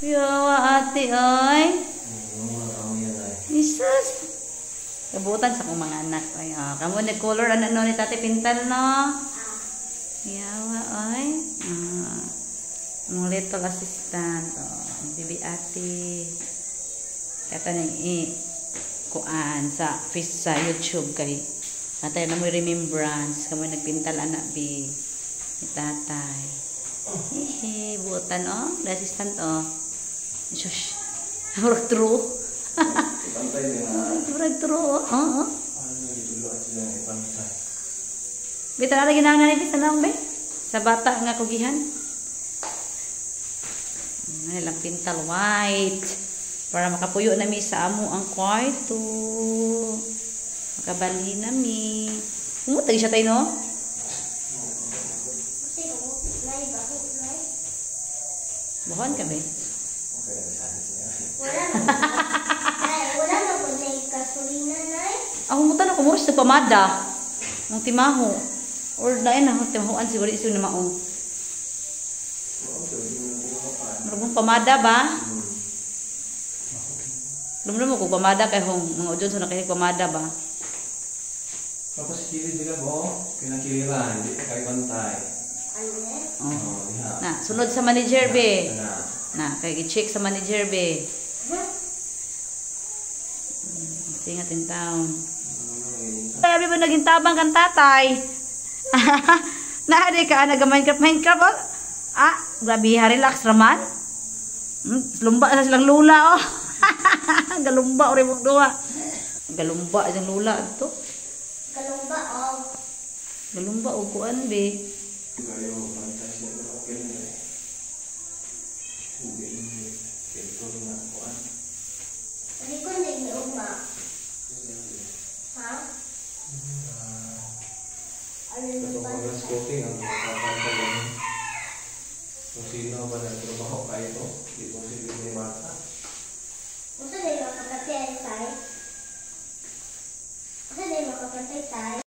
Yawa ate ay. Jesus. Kabutan sa kong mga anak. Ay, kamu nag-color ano ni Tate Pintal, no? Yawa ay. Mong little assistant. Bibi ate. Kata nang kuan sa face sa YouTube kay atay na mo remembrance kamo nagpintal anak bi ni tatay. Butan the assistant Shush. Murag true. Murag true. Bita na lagi nang nanipis na lang be. Sa bata nga kugihan. Lang pintal white. Para makapuyo na mi sa amo ang kwarto. Makabalhin na mi. Umutag siya tayo, no? Buhan ka ba? Wala na po na kasulina na Ako mutan ako mo sa pamada. Ang timaho. Or dahil na timahoan siguro iso na maong. Marunong pamada ba? Lumulong mo kung pamada kay hong mga udyon sa nakinig pamada ba? Tapos kilid nila mo, kinakiliran, hindi pa kayo pantay. Na, sunod sa manager be. Na, kay i-check sa manager be. Tingat in town. Sabi ba naging tabang kang tatay? Naari ka nag-Minecraft. Grabe, relax raman. Lumba na silang lula Galumba ori mong duwa. Galumba ang lula ito. Galumba o kuan be. Kayo pantay siya na okay na. Ubi ni kento na kuan. Hindi ko na uma. Ha? Ito mga scouting ang kapantay. Kung sino ba nagtrabaho kayo, di ko sila ni bata. Gusto na yung makapatay tayo? Gusto na yung makapatay tayo?